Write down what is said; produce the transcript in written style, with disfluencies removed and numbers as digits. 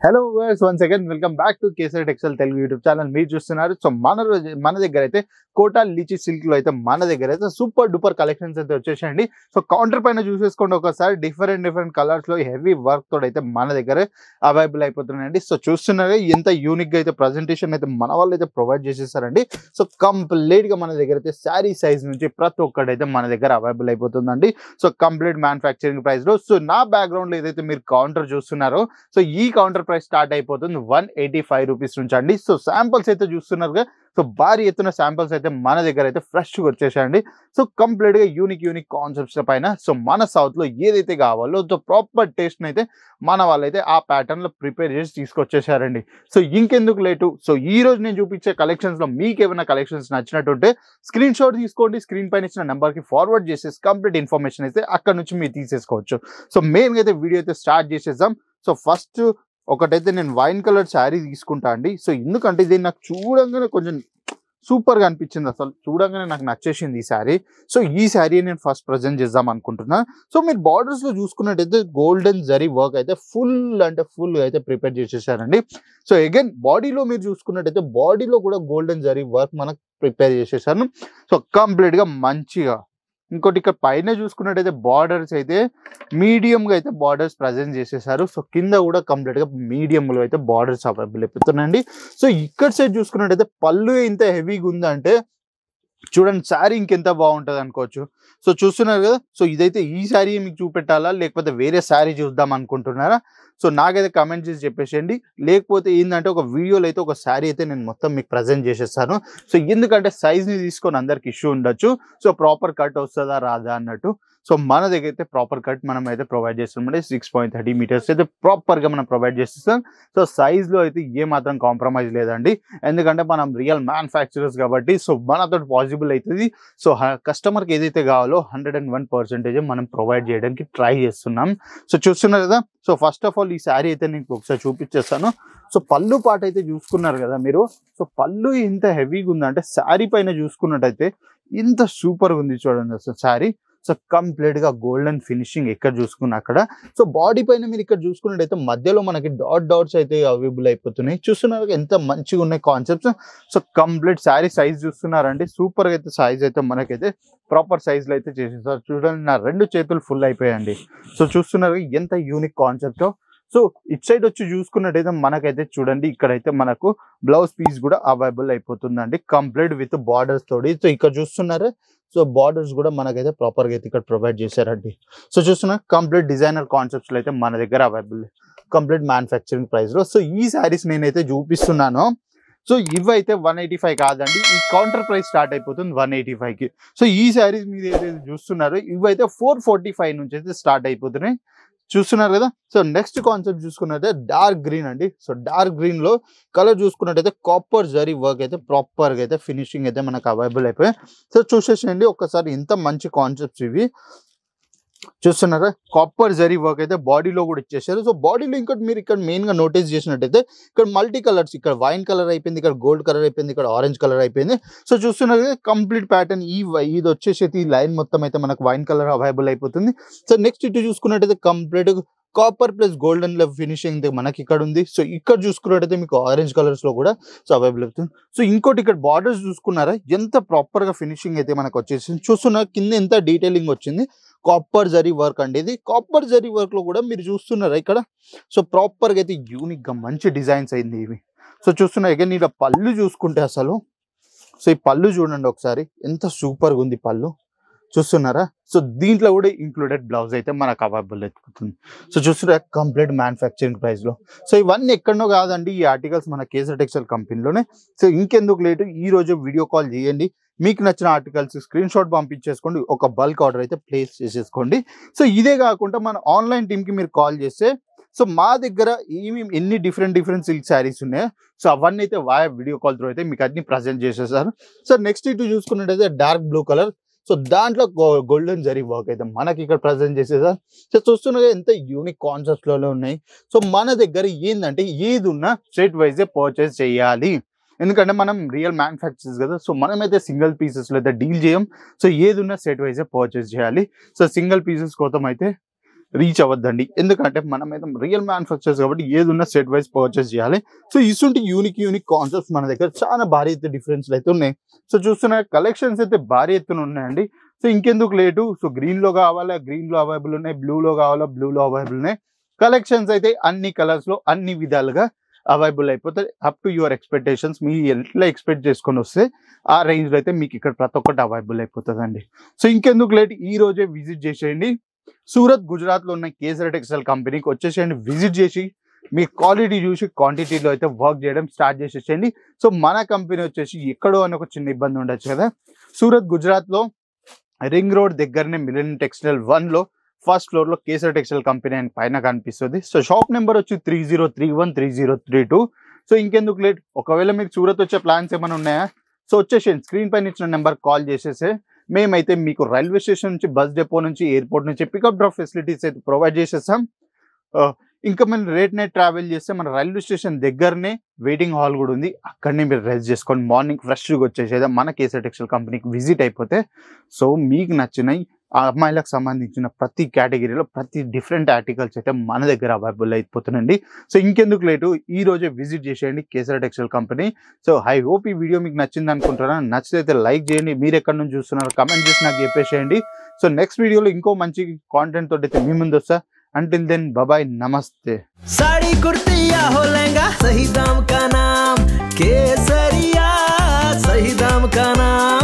Hello viewers, once again welcome back to kesari textile Telugu YouTube channel. మీరు చూస్తున్నారు. So మన దగ్గర అయితే కోటా లీచీ సిల్క్ లో అయితే మన దగ్గర అయితే సూపర్ డూపర్ కలెక్షన్స్ అయితే వచ్చేసాయండి. సో కౌంటర్ పైన చూసేసుకోండి ఒకసారి. డిఫరెంట్ కలర్స్ లో హెవీ వర్క్ తోడు అయితే మన దగ్గర అవైలబుల్ అయిపోతున్నాయండి. సో చూస్తున్నారే ఎంత యూనిక్ గా అయితే ప్రజెంటేషన్ అయితే మన వాళ్ళు అయితే ప్రొవైడ్ చేసేసారండి. సో కంప్లీట్ గా మన దగ్గర అయితే శారీ సైజ్ నుంచి ప్రతి ఒక్కటి అయితే మన దగ్గర అవైలబుల్ అయిపోతుందండి. సో కంప్లీట్ మ్యానుఫ్యాక్చరింగ్ ప్రైస్ లో. సో నా బ్యాక్గ్రౌండ్ లో ఏదైతే మీరు కౌంటర్ చూస్తున్నారో, సో ఈ కౌంటర్ ప్రైస్ స్టార్ట్ అయిపోతుంది 185 రూపీస్ నుంచి అండి. సో శాంపుల్స్ అయితే చూస్తున్నారుగా. సో భారీ ఎత్తున శాంపుల్స్ అయితే మన దగ్గర అయితే ఫ్రెష్ గా వచ్చేసాయండి. సో కంప్లీట్ గా యూనిక్ కాన్సెప్ట్స్ పైన సో మన సౌత్ లో ఏదైతే కావాలో సో ప్రాపర్ టేస్ట్ అయితే మన వాళ్ళైతే ఆ ప్యాటర్న్ లో ప్రిపేర్ చేసి తీసుకొచ్చేసారండి. సో ఇంకెందుకు లేటు, సో ఈ రోజు నేను చూపించే కలెక్షన్స్ లో మీకు ఏమైనా కలెక్షన్స్ నచ్చినట్టుంటే స్క్రీన్ షాట్ తీసుకోండి. స్క్రీన్ పైన ఇచ్చిన నెంబర్ కి ఫార్వర్డ్ చేసేసి కంప్లీట్ ఇన్ఫర్మేషన్ అయితే అక్కడ నుంచి మీరు తీసేసుకోవచ్చు. సో మెయిన్ గా అయితే వీడియో అయితే స్టార్ట్ చేసేద్దాం. సో ఫస్ట్ ఒకటైతే నేను వైన్ కలర్ శారీ తీసుకుంటా అండి. సో ఎందుకంటే ఇది నాకు చూడంగానే కొంచెం సూపర్ గా అనిపించింది. అసలు చూడంగానే నాకు నచ్చేసింది ఈ శారీ. సో ఈ శారీ నేను ఫస్ట్ ప్రజెంట్ చేద్దాం అనుకుంటున్నా. సో మీరు బార్డర్స్ లో చూసుకున్నట్టయితే గోల్డెన్ జరీ వర్క్ అయితే ఫుల్ అయితే ప్రిపేర్ చేసేసారండి. సో అగైన్ బాడీలో మీరు చూసుకున్నట్టయితే బాడీలో కూడా గోల్డెన్ జరీ వర్క్ మనకు ప్రిపేర్ చేసేసాను. సో కంప్లీట్ గా మంచిగా. ఇంకోటి ఇక్కడ పైన చూసుకున్నట్టయితే బార్డర్స్ అయితే మీడియంగా అయితే బార్డర్స్ ప్రజెంట్ చేసేసారు. సో కింద కూడా కంప్లీట్ గా మీడియంలో అయితే బార్డర్స్ అవైలబుల్ అయిపోతున్నాయండి. సో ఇక్కడ సైడ్ చూసుకున్నట్టయితే పళ్ళు ఇంత హెవీగా ఉందంటే చూడండి శారీ ఇంకెంత బాగుంటుంది అనుకోవచ్చు. సో చూస్తున్నారు కదా. సో ఇదైతే ఈ శారీ మీకు చూపెట్టాలా లేకపోతే వేరే శారీ చూద్దాం అనుకుంటున్నారా? సో నాకైతే కమెంట్ చేసి చెప్పేసేయండి. లేకపోతే ఏంటంటే ఒక వీడియోలో అయితే ఒక శారీ అయితే నేను మొత్తం మీకు ప్రజెంట్ చేసేస్తాను. సో ఎందుకంటే సైజ్ని తీసుకొని అందరికి ఇష్యూ ఉండొచ్చు. సో ప్రాపర్ కట్ వస్తుందా రాదా అన్నట్టు. సో మన దగ్గర అయితే ప్రాపర్ కట్ మనం అయితే ప్రొవైడ్ చేస్తామంటే 6.30 మీటర్స్ అయితే ప్రాపర్గా మనం ప్రొవైడ్ చేసేస్తాం. సో సైజ్లో అయితే ఏ మాత్రం కాంప్రమైజ్ లేదండి. ఎందుకంటే మనం రియల్ మ్యానుఫ్యాక్చరర్స్ కాబట్టి సో మనతో పాసిబుల్ అవుతుంది. సో కస్టమర్కి ఏదైతే కావాలో 101% మనం ప్రొవైడ్ చేయడానికి ట్రై చేస్తున్నాం. సో చూస్తున్నారు కదా. సో ఫస్ట్ ఆఫ్ ఆల్ ఈ శారీ అయితే నేను ఒకసారి చూపించేస్తాను. సో పళ్ళు పాట అయితే చూసుకున్నారు కదా మీరు. సో పళ్ళు ఇంత హెవీగా ఉందంటే శారీ పైన చూసుకున్నట్టయితే ఇంత సూపర్గా ఉంది చూడండి అసలు శారీ. సో కంప్లీట్ గా గోల్డెన్ ఫినిషింగ్ ఎక్కడ చూసుకున్నా అక్కడ. సో బాడీ పైన మీరు ఇక్కడ చూసుకున్నట్టయితే మధ్యలో మనకి డాట్స్ అయితే అవైలబుల్ అయిపోతున్నాయి. చూస్తున్నారు ఎంత మంచిగా ఉన్నాయి concepts. So complete sari size చూస్తున్నారండి. సూపర్ గా అయితే సైజ్ అయితే మనకైతే ప్రాపర్ సైజ్ లో అయితే చేసేసారు. చూడండి నా 2 చేతులు ఫుల్ అయిపోయాయండి. సో చూస్తున్నారు ఎంత unique concept. So it side వచ్చి చూసుకున్నట్టయితే మనకైతే చూడండి ఇక్కడైతే మనకు బ్లౌజ్ పీస్ కూడా అవైలబుల్ అయిపోతుందండి కంప్లీట్ విత్ బార్డర్స్ తోటి. సో ఇక్కడ చూస్తున్నారే. సో బార్డర్స్ కూడా మనకైతే ప్రాపర్గా అయితే ఇక్కడ ప్రొవైడ్ చేశారండి. సో చూస్తున్నా కంప్లీట్ డిజైనర్ కాన్సెప్ట్స్ అయితే మన దగ్గర అవైలబుల్ కంప్లీట్ మ్యానుఫ్యాక్చరింగ్ ప్రైస్ లో. సో ఈ శారీస్ నేనైతే చూపిస్తున్నాను. సో ఇవైతే 185 కాదండి. ఈ కౌంటర్ ప్రైస్ స్టార్ట్ అయిపోతుంది 185 కి. సో ఈ శారీస్ మీరు ఏదైతే చూస్తున్నారో ఇవైతే 445 నుంచి అయితే స్టార్ట్ అయిపోతున్నాయి. చూస్తున్నారు కదా. సో నెక్స్ట్ కాన్సెప్ట్ చూసుకున్నట్టయితే డార్క్ గ్రీన్ అండి. సో డార్క్ గ్రీన్ లో కలర్ చూసుకున్నట్టయితే కాపర్ జరీ వర్క్ అయితే ప్రాపర్ గా అయితే ఫినిషింగ్ అయితే మనకు అవైలబుల్ అయిపోయాయి. సో చూసేసేయండి ఒకసారి ఎంత మంచి కాన్సెప్ట్స్ ఇవి. చూస్తున్నారా కాపర్ జరీ వర్క్ అయితే బాడీలో కూడా ఇచ్చేసారు. సో బాడీలో ఇంకోటి మీరు ఇక్కడ మెయిన్ గా నోటీస్ చేసినట్టయితే ఇక్కడ మల్టీ కలర్స్, ఇక్కడ వైన్ కలర్ అయిపోయింది, ఇక్కడ గోల్డ్ కలర్ అయిపోయింది, ఇక్కడ ఆరెంజ్ కలర్ అయిపోయింది. సో చూస్తున్నారు కంప్లీట్ ప్యాటర్న్ ఇది వచ్చేసి ఈ లైన్ మొత్తం అయితే మనకు వైన్ కలర్ అవైలబుల్ అయిపోతుంది. సో నెక్స్ట్ ఇటు చూసుకున్నట్టయితే complete copper plus golden finishing మనకి ఇక్కడ ఉంది. సో ఇక్కడ చూసుకున్నట్టయితే మీకు ఆరెంజ్ కలర్స్ లో కూడా సో అవైలబుల్ అవుతుంది. సో ఇంకోటి ఇక్కడ బార్డర్స్ చూసుకున్నారా ఎంత ప్రాపర్ గా ఫినిషింగ్ అయితే మనకు వచ్చేసింది. చూస్తున్నారు కింద ఎంత డీటెయిలింగ్ వచ్చింది. కాపర్ జరీ వర్క్ అండి ఇది. కాపర్ జరీ వర్క్ లో కూడా మీరు చూస్తున్నారా ఇక్కడ. సో ప్రాపర్ గా అయితే యూనిక్ గా మంచి డిజైన్స్ అయింది ఇవి. సో చూస్తున్నారు అగైన్ ఇలా పళ్ళు చూసుకుంటే అసలు సో ఈ పళ్ళు చూడండి ఒకసారి ఎంత సూపర్ గా ఉంది పళ్ళు. చూస్తున్నారా. సో దీంట్లో కూడా ఇంక్లూడెడ్ బ్లౌజ్ అయితే మనకు అవైలబుల్ అయిపోతుంది. సో చూస్తున్నారా కంప్లీట్ మ్యానుఫ్యాక్చరింగ్ ప్రైస్ లో. సో ఇవన్నీ ఎక్కడనో కాదండి, ఈ ఆర్టికల్స్ మన కేసరి టెక్స్టైల్ కంపెనీలోనే. సో ఇంకెందుకు లేటు ఈ రోజు వీడియో కాల్ చేయండి. మీకు నచ్చిన ఆర్టికల్స్ స్క్రీన్ షాట్ పంపించేసుకోండి. ఒక బల్క్ ఆర్డర్ అయితే ప్లేస్ చేసేసుకోండి. సో ఇదే కాకుండా మన ఆన్లైన్ టీమ్ కి మీరు కాల్ చేస్తే సో మా దగ్గర ఎన్ని డిఫరెంట్ సిల్క్ శారీస్ ఉన్నాయో సో అవన్నీ అయితే వీడియో కాల్ త్రూ అయితే మీకు అన్ని ప్రజెంట్ చేసేసారు. సో నెక్స్ట్ ఇటు చూసుకున్నట్టయితే డార్క్ బ్లూ కలర్. సో దాంట్లో గోల్డెన్ జరీ వర్క్ అయితే మనకి ఇక్కడ ప్రజెంట్ చేసేసారు. సో చూస్తున్నగా ఎంత యూనిక్ కాన్సెప్ట్స్ లోనే ఉన్నాయి. సో మన దగ్గర ఏంటంటే ఏది ఉన్నా స్ట్రేట్ వైజే పర్చేస్ చేయాలి. ఎందుకంటే మనం రియల్ మ్యానుఫ్యాక్చర్స్ కదా. సో మనమైతే సింగిల్ పీసెస్లో అయితే డీల్ చేయం. సో ఏది ఉన్నా సెట్ వైజే పర్చేస్ చేయాలి. సో సింగిల్ పీసెస్ కోసం అయితే రీచ్ అవ్వద్దండి. ఎందుకంటే మనమైతే రియల్ మ్యానుఫ్యాక్చర్స్ కాబట్టి ఏది ఉన్నా సెట్ వైజ్ పర్చేస్ చేయాలి. సో ఇటువంటి యూనిక్ కాన్సెప్ట్స్ మన దగ్గర చాలా భారీ ఎత్తున డిఫరెన్స్లు అయితే ఉన్నాయి. సో చూస్తున్న కలెక్షన్స్ అయితే భారీ ఎత్తున ఉన్నాయండి. సో ఇంకెందుకు లేటు, సో గ్రీన్లో కావాలా గ్రీన్లో అవైలబుల్ ఉన్నాయి, బ్లూలో కావాలా బ్లూలో అవైలబుల్ ఉన్నాయి. కలెక్షన్స్ అయితే అన్ని కలర్స్లో అన్ని విధాలుగా అవైలబుల్ అయిపోతాయి. Up to your expectations. మీ ఎట్లా ఎక్స్పెక్ట్ చేసుకొని వస్తే ఆ రేంజ్లో అయితే మీకు ఇక్కడ ప్రతి ఒక్కటి అవైలబుల్ అయిపోతుందండి. సో ఇంకెందుకు లేట్, ఈ రోజే విజిట్ చేసేయండి. సూరత్ గుజరాత్లో ఉన్న కేసర్ టెక్స్టైల్ కంపెనీకి వచ్చేసేయండి. విజిట్ చేసి మీ క్వాలిటీ చూసి క్వాంటిటీలో అయితే వర్క్ చేయడం స్టార్ట్ చేసేసేయండి. సో మన కంపెనీ వచ్చేసి ఎక్కడో అని ఒక చిన్న ఇబ్బంది ఉండొచ్చు కదా, సూరత్ గుజరాత్లో రింగ్ రోడ్ దగ్గరనే మిలియన్ టెక్స్టైల్ 1లో ఫస్ట్ ఫ్లోర్లో కేసర్ టెక్స్టైల్ కంపెనీ అని పైన కనిపిస్తుంది. సో షాప్ నెంబర్ వచ్చి 3031 3032. సో ఇంకెందుకు లేట్, ఒకవేళ మీకు సూరత్ వచ్చే ప్లాన్స్ ఏమైనా ఉన్నాయా, సో వచ్చేసేయండి. స్క్రీన్ పైన ఇచ్చిన నెంబర్ కాల్ చేసేసే మేమైతే మీకు రైల్వే స్టేషన్ నుంచి, బస్ డిపో నుంచి, ఎయిర్పోర్ట్ నుంచి పికప్ డ్రాప్ ఫెసిలిటీస్ అయితే ప్రొవైడ్ చేసేస్తాం. ఇంకా మనం రేట్ నైట్ ట్రావెల్ చేస్తే మన రైల్వే స్టేషన్ దగ్గరనే వెయిటింగ్ హాల్ కూడా ఉంది. అక్కడనే మీరు రెస్ట్ చేసుకొని మార్నింగ్ ఫ్రెష్గా వచ్చేసేదా మన కేసర్ టెక్స్టైల్ కంపెనీకి విజిట్ అయిపోతే, సో మీకు నచ్చినవి ఆ అమ్మాయిలకు సంబంధించిన ప్రతి కేటగిరీలో ప్రతి డిఫరెంట్ ఆర్టికల్స్ అయితే మన దగ్గర అవైలబుల్ అయిపోతుందండి. సో ఇంకెందుకు లేటు, ఈ రోజే విజిట్ చేసేయండి kesar textile company. So I hope ఈ వీడియో మీకు నచ్చింది అనుకుంటున్నాను. నచ్చితే లైక్ చేయండి. మీరు ఎక్కడి నుంచి చూస్తున్నారు కమెంట్ చేసి నాకు చెప్పేసేయండి. సో నెక్స్ట్ వీడియోలో ఇంకో మంచి కాంటెంట్ తోటి అయితే మీ ముందు వస్తా. Until then, bye-bye, namaste. Sari kurti या हो लहंगा, सही दाम का नाम केसरिया, सही दाम का नाम।